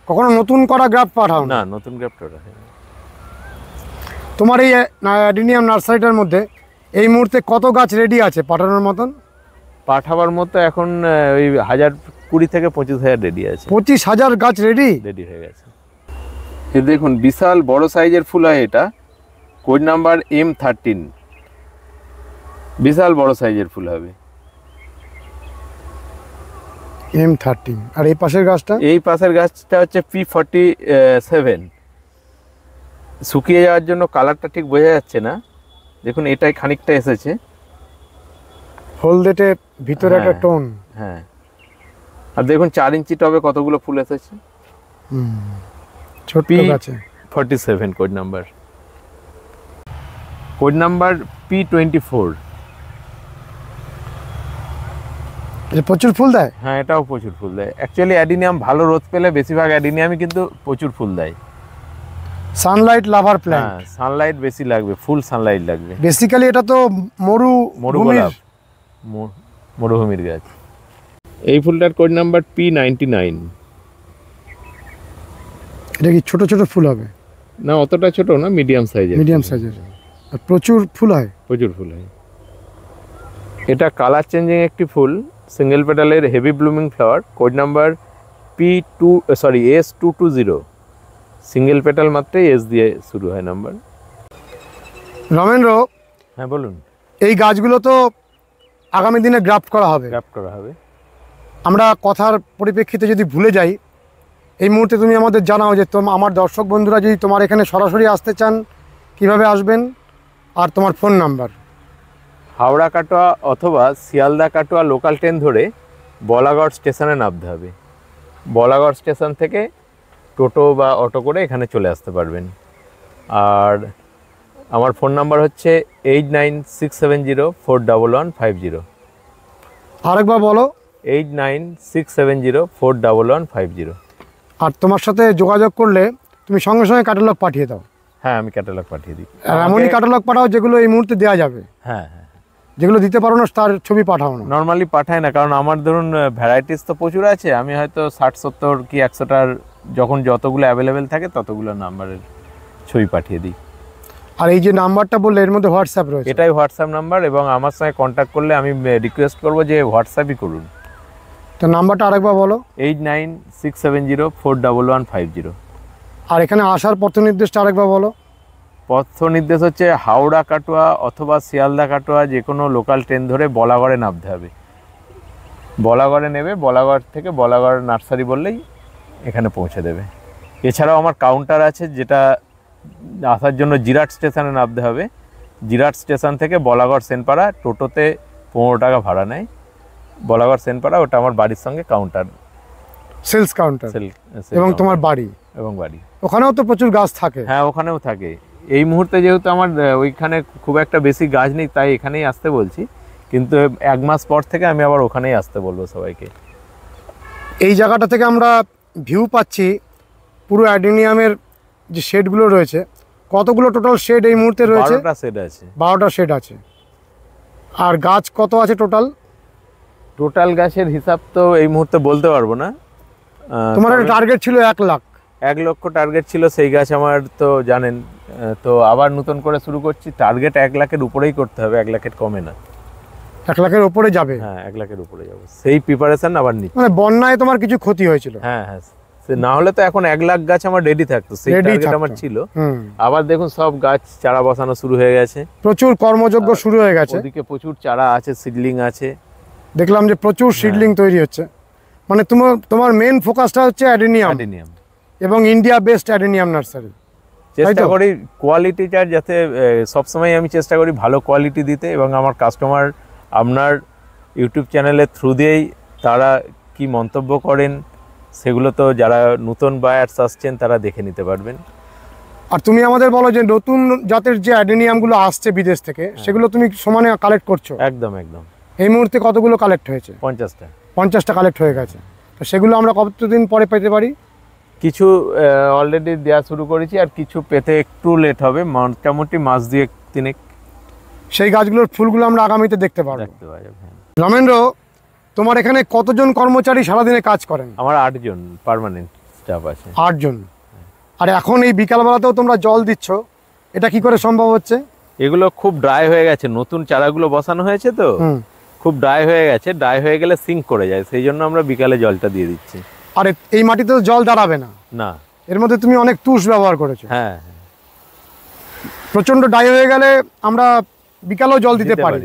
কখনো নতুন করা গ্রাফট পাঠাও না, নতুন গ্রাফট ওটা। তোমার এই অ্যাডেনিয়াম নার্সারিটার মধ্যে এই মুহূর্তে কত গাছ রেডি আছে পাঠানোর মতন? পাঠাবার মতো এখন ওই 1020 থেকে 25,000 রেডি আছে। 25,000 গাছ রেডি হয়ে গেছে। এই দেখুন বিশাল বড় সাইজের ফুল হয় এটা, কোড নাম্বার M13। বিশাল বড় সাইজের ফুল হবে M13। আর এই পাশের গাছটা? এই পাশের গাছটা হচ্ছে P47। শুকিয়ে যাওয়ার জন্য কালারটা ঠিক বোঝা যাচ্ছে না। দেখুন এটাই খানিকটা এসেছে হলদেটে, ভিতরে একটা টোন। হ্যাঁ, আর দেখুন 4 ইঞ্চি টবে কতগুলো ফুল এসেছে। ছোট গাছে। 47 code number. Code number P24। এটা প্রচুর ফুল দেয়। হ্যাঁ, এটাও প্রচুর ফুল দেয়। অ্যাকচুয়ালি অ্যাডিনিয়াম ভালো রোদ পেলে বেশিরভাগ অ্যাডিনিয়ামই কিন্তু প্রচুর ফুল দেয়। সানলাইট লাভার প্ল্যান্ট। হ্যাঁ, সানলাইট বেশি লাগবে, ফুল সানলাইট লাগবে। বেসিক্যালি এটা তো মরুগোলাপ, মরুভূমির গাছ। এই ফুলটার কোড নাম্বার P99। এটা কি ছোট ছোট ফুল হবে? না, অতটা ছোট না, মিডিয়াম সাইজের। মিডিয়াম সাইজের, আর প্রচুর ফুল হয়। প্রচুর ফুল হয়। এটা কালার চেঞ্জিং একটি ফুল, সিঙ্গেল পেটালের heavy blooming flower. Code number S220। Single petal মাত্রই S দিয়ে শুরু হয় নাম্বার। রমেন্দ্র, হ্যাঁ বলুন। এই গাছগুলো তো আগামী দিনে গ্রাফট করা হবে। গ্রাফট করা হবে। আমরা কথার পরিপ্রেক্ষিতে যদি ভুলে যাই, এই মুহূর্তে তুমি আমাদের জানাও যে আমার দর্শক বন্ধুরা যদি তোমার এখানে সরাসরি আসতে চান কিভাবে আসবেন, আর তোমার ফোন নাম্বার। হাওড়া কাটোয়া অথবা শিয়ালদা কাটোয়া লোকাল ট্রেন ধরে বলাগড় স্টেশনে নামতে হবে। বলাগড় স্টেশন থেকে টোটো বা অটো করে এখানে চলে আসতে পারবেন। আর আমার ফোন নাম্বার হচ্ছে 8967041150। আরেকবার বলো। 8967041150। আর তোমার সাথে যোগাযোগ করলে তুমি সঙ্গে সঙ্গে ক্যাটালগ পাঠিয়ে দাও। হ্যাঁ, আমি ক্যাটালগ পাঠিয়ে দিই। আর এমনই ক্যাটালগ পাঠাও যেগুলো এই মুহূর্তে দেওয়া যাবে। হ্যাঁ হ্যাঁ, যেগুলো দিতে পারো না তার ছবি পাঠাও না। নর্মালি পাঠাই না, কারণ আমার ধরুন ভ্যারাইটিস তো প্রচুর আছে। আমি হয়তো 60-70 কি 100টার যখন যতগুলো অ্যাভেলেবেল থাকে ততগুলো নাম্বারের ছবি পাঠিয়ে দিই। আর এই যে নাম্বারটা বললে এর মধ্যে হোয়াটসঅ্যাপ রয়েছে? এটাই হোয়াটসঅ্যাপ নাম্বার, এবং আমার সঙ্গে কন্ট্যাক্ট করলে আমি রিকোয়েস্ট করবো যে হোয়াটসঅ্যাপই করুন। তো নাম্বারটা আরেকবার বলো। 8967041150। আর এখানে আসার পথ নির্দেশটা আরেকবার বলো। পথ নির্দেশ হচ্ছে হাওড়া কাটোয়া অথবা শিয়ালদা কাটোয়া যে কোনো লোকাল ট্রেন ধরে বলাগড়ে নামতে হবে। বলাগড়ে নেবে, বলাগড় থেকে বলাগড় নার্সারি বললেই এখানে পৌঁছে দেবে। এছাড়াও আমার কাউন্টার আছে, যেটা আসার জন্য জিরাট স্টেশনে নামতে হবে। জিরাট স্টেশন থেকে বলাগড় সেনপাড়া টোটোতে 15 টাকা ভাড়া নেয়। বলাগড় সেনপাড়া, ওটা আমার বাড়ির সঙ্গে কাউন্টার, সেলস কাউন্টার। এবং তোমার বাড়ি? এবং বাড়ি। ওখানেও তো প্রচুর গাছ থাকে? হ্যাঁ, ওখানেও থাকে। এই মুহূর্তে যেহেতু আমার ওইখানে খুব একটা বেশি গাছ নেই, তাই এখানেই আসতে বলছি, কিন্তু 1 মাস পর থেকে আমি আবার ওখানেই আসতে বলবো সবাইকে। এই জায়গাটা থেকে আমরা ভিউ পাচ্ছি পুরো অ্যাডিনিয়ামের যে শেডগুলো রয়েছে। কতগুলো টোটাল শেড এই মুহূর্তে রয়েছে? 12টা শেড আছে। 12টা শেড আছে। আর গাছ কত আছে টোটাল? টোটাল গাছের হিসাব তো এই মুহূর্তে বলতে পারবো না। তোমার একটা টার্গেট ছিল 1 লাখ। 1 লক্ষ টার্গেট ছিল, সেই গাছ আমার তো জানেন। তো আবার নতুন করে শুরু করছি। টার্গেট 1 লাখের উপরেই করতে হবে, 1 লাখের কমে না। 1 লাখের উপরে যাবে? হ্যাঁ, 1 লাখের উপরে যাবো, সেই প্রিপারেশন আবার নিচ্ছি। মানে বন্যায় তোমার কিছু ক্ষতি হয়েছিল? হ্যাঁ হ্যাঁ, না হলে তো এখন 1 লাখ গাছ আমার রেডি থাকতো, সেই টার্গেট আমার ছিল। আবার দেখুন সব গাছ চারা বসানো শুরু হয়ে গেছে, প্রচুর কর্মযজ্ঞ শুরু হয়ে গেছে। ওদিকে প্রচুর চারা আছে, সিডলিং আছে। দেখলাম যে প্রচুর সিডলিং তৈরি হচ্ছে। মানে তোমার মেন ফোকাসটা হচ্ছে অ্যাডিনিয়াম এবং ইন্ডিয়া বেস্ট অ্যাডিনিয়াম নার্সারি। চেষ্টা করি কোয়ালিটিটার যাতে সবসময় আমি চেষ্টা করি ভালো কোয়ালিটি দিতে, এবং আমার কাস্টমার আপনার ইউটিউব চ্যানেলের থ্রু দিয়েই তারা কি মন্তব্য করেন সেগুলো তো যারা নতুন বায়ার্স আসছেন তারা দেখে নিতে পারবেন। আর তুমি আমাদের বলো যে নতুন জাতের যে অ্যাডিনিয়ামগুলো আসছে বিদেশ থেকে, সেগুলো তুমি সমানে কালেক্ট করছো? একদম একদম। এই মুহূর্তে কতগুলো কালেক্ট হয়েছে? 50টা। 50টা কালেক্ট হয়ে গেছে। তো সেগুলো আমরা কতদিন পরে পেতে পারি? কিছু অলরেডি দেওয়া শুরু করেছি, আর কিছু পেতে একটু লেট হবে, মোটামুটি মাস 2-3। সেই গাছগুলোর ফুলগুলো আমরা আগামীতে দেখতে পারবো। হ্যাঁ। রমেন্দ্র, তোমার এখানে কতজন কর্মচারী সারাদিনে কাজ করেন? আমার 8 জন পার্মানেন্ট স্টাফ আছে। 8 জন। আর এখন এই বিকালবেলাতেও তোমরা জল দিচ্ছ, এটা কি করে সম্ভব হচ্ছে? এগুলো খুব ড্রাই হয়ে গেছে, নতুন চারাগুলো বসানো হয়েছে তো খুব ড্রাই হয়ে গেছে। ড্রাই হয়ে গেলে সিঙ্ক করে যায়, সেই জন্য আমরা বিকালে জলটা দিয়ে দিচ্ছি। আর এই মাটিতে তো জল দাঁড়াবে না? না। এর মধ্যে তুমি অনেক তুষ ব্যবহার করেছো। হ্যাঁ, প্রচন্ড ড্রাই হয়ে গেলে আমরা বিকালেও জল দিতে পারি।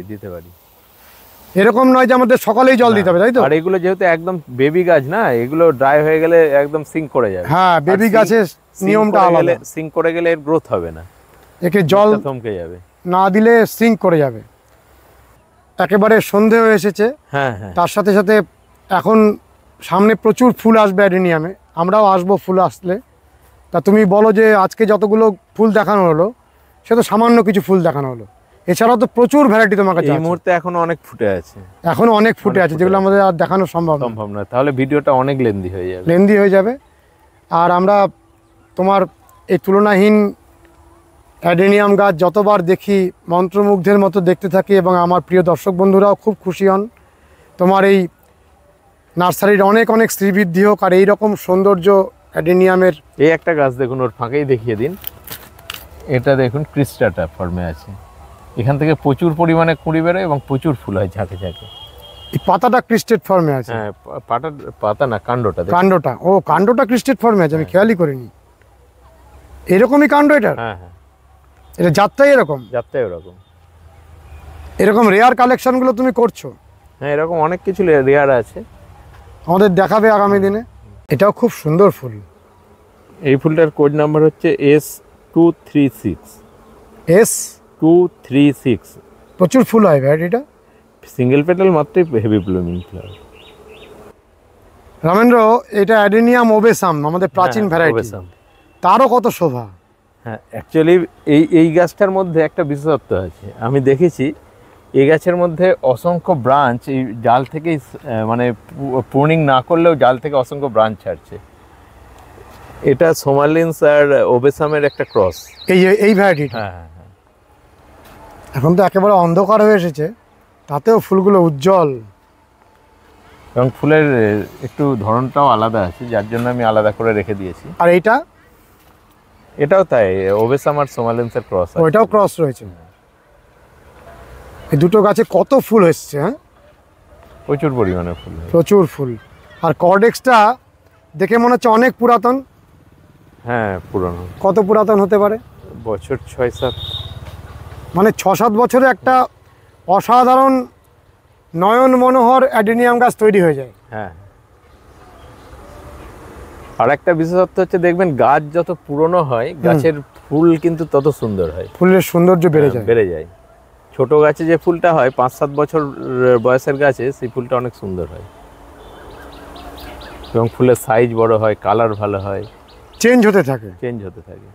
এরকম নয় যে আমাদের সকালেই জল দিতে হবে, তাই তো? আর এগুলো যেহেতু একদম বেবি গাছ না, এগুলো ড্রাই হয়ে গেলে একদম সিঙ্ক করে যাবে। হ্যাঁ, বেবি গাছের নিয়মটা আলাদা। সিঙ্ক করে গেলে এর গ্রোথ হবে না, একে জল থমকে যাবে, না দিলে সিঙ্ক করে যাবে। একেবারে সন্ধে হয়ে এসেছে। হ্যাঁ হ্যাঁ। তার সাথে সাথে এখন সামনে প্রচুর ফুল আসবে অ্যাডিনিয়ামে, আমরাও আসবো ফুল আসলে। তা তুমি বলো যে আজকে যতগুলো ফুল দেখানো হলো, সে তো সামান্য কিছু ফুল দেখানো হলো, এছাড়াও তো প্রচুর ভ্যারাইটি তোমার কাছে এই আছে। মুহূর্তে এখনো অনেক ফুটে আছে, এখনো অনেক ফুটে অনেক আছে, ফুটে যেগুলো আছে। আমাদের আর দেখানো সম্ভব না, সম্ভব নয়, তাহলে ভিডিওটা অনেক লেন্দি হয়ে যাবে। লেন্দি হয়ে যাবে। আর আমরা তোমার এই তুলনাহীন অ্যাডেনিয়াম গাছ যতবার দেখি মন্ত্রমুগ্ধের মতো দেখতে থাকি, এবং আমার প্রিয় দর্শক বন্ধুরাও খুব খুশি হন। তোমার এই নার্সারির অনেক অনেক শ্রীবৃদ্ধি হোক, আর এইরকম সৌন্দর্য অ্যাডেনিয়ামের। এই একটা গাছ দেখুন, ওর ফাঁকেই দেখিয়ে দিন, এটা দেখুন ক্রিস্টাটা ফর্মে আছে, এখান থেকে প্রচুর পরিমাণে কুঁড়ি বেরোয় এবং প্রচুর ফুল হয় ঝাঁকে ঝাঁকে। এই পাতাটা ক্রিস্টেড ফর্মে আছে। হ্যাঁ, পাতা না, কাণ্ডটা দেখুন। কাণ্ডটা, ও কাণ্ডটা ক্রিস্টেড ফর্মে আছে, আমি খেয়ালই করিনি। এরকমই কাণ্ড এটার? হ্যাঁ হ্যাঁ, এটা জাতটাই এরকম? যাত্রায় ওরকম। এরকম রেয়ার কালেকশনগুলো তুমি করছো? হ্যাঁ, এরকম অনেক কিছু রেয়ার আছে, আমাদের দেখাবে আগামী দিনে। এটাও খুব সুন্দর ফুল। এই ফুলটার কোড নাম্বার হচ্ছে S236। এস 236 প্রচুর ফুল হয় ভ্যারাইটিটা। সিঙ্গেল পেটাল মাত্রই হেভি ব্লুমিং ফ্লাওয়ার। রামেন্দ্র, এটা অ্যাডেনিয়াম ওবেসাম, আমাদের প্রাচীন ভ্যারাইটি, তারও কত শোভা। হ্যাঁ, অ্যাকচুয়ালি এই গাছটার মধ্যে একটা বিশেষত্ব আছে, আমি দেখেছি এই গাছের মধ্যে অসংখ্য ব্রাঞ্চ, এই ডাল থেকেই মানে প্রুনিং না করলেও ডাল থেকে অসংখ্য ব্রাঞ্চ ছাড়ছে। এটা সোমালিন্স আর ওবেসামের একটা ক্রস। এই ভ্যারাইটিটা হ্যাঁ হ্যাঁ হ্যাঁ, এখন তো একেবারে অন্ধকার হয়ে এসেছে, তাতেও ফুলগুলো উজ্জ্বল। এবং ফুলের একটু ধরনটাও আলাদা আছে, যার জন্য আমি আলাদা করে রেখে দিয়েছি। আর এইটা? এটাও তাই, ওবেসাম আর সোমালিন্সের ক্রস। ওইটাও ক্রস রয়েছে। এই দুটো গাছে কত ফুল এসছে, হ্যাঁ প্রচুর পরিমাণে ফুল হয়। প্রচুর ফুল। আর কর্ডেক্সটা দেখে মনে হচ্ছে অনেক পুরাতন। হ্যাঁ, পুরনো। কত পুরাতন হতে পারে? বছর 6-7। মানে 6-7 বছরে একটা অসাধারণ নয়ন মনোহর অ্যাডেনিয়াম গাছ তৈরি হয়ে যায়। হ্যাঁ, আর একটা বিশেষত্ব হচ্ছে, দেখবেন গাছ যত পুরনো হয় গাছের ফুল কিন্তু তত সুন্দর হয়, ফুলের সৌন্দর্য বেড়ে যায়। বেড়ে যায়। ছোট গাছে যে ফুলটা হয় 5-7 বছর বয়সের গাছে, সেই ফুলটা অনেক সুন্দর হয় এবং ফুলের সাইজ বড় হয়, কালার ভালো হয়, চেঞ্জ হতে থাকে। চেঞ্জ হতে থাকে।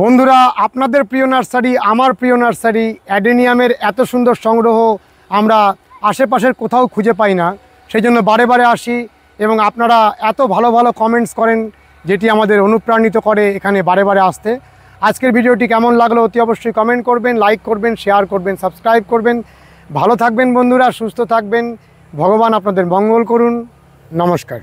বন্ধুরা, আপনাদের প্রিয় নার্সারি, আমার প্রিয় নার্সারি, অ্যাডেনিয়ামের এত সুন্দর সংগ্রহ আমরা আশেপাশের কোথাও খুঁজে পাই না, সেই জন্য বারে বারে আসি, এবং আপনারা এত ভালো ভালো কমেন্টস করেন, যেটি আমাদের অনুপ্রাণিত করে এখানে বারে বারে আসতে। আজকের ভিডিওটি কেমন লাগলো অতি অবশ্যই কমেন্ট করবেন, লাইক করবেন, শেয়ার করবেন, সাবস্ক্রাইব করবেন। ভালো থাকবেন বন্ধুরা, সুস্থ থাকবেন, ভগবান আপনাদের মঙ্গল করুন। নমস্কার।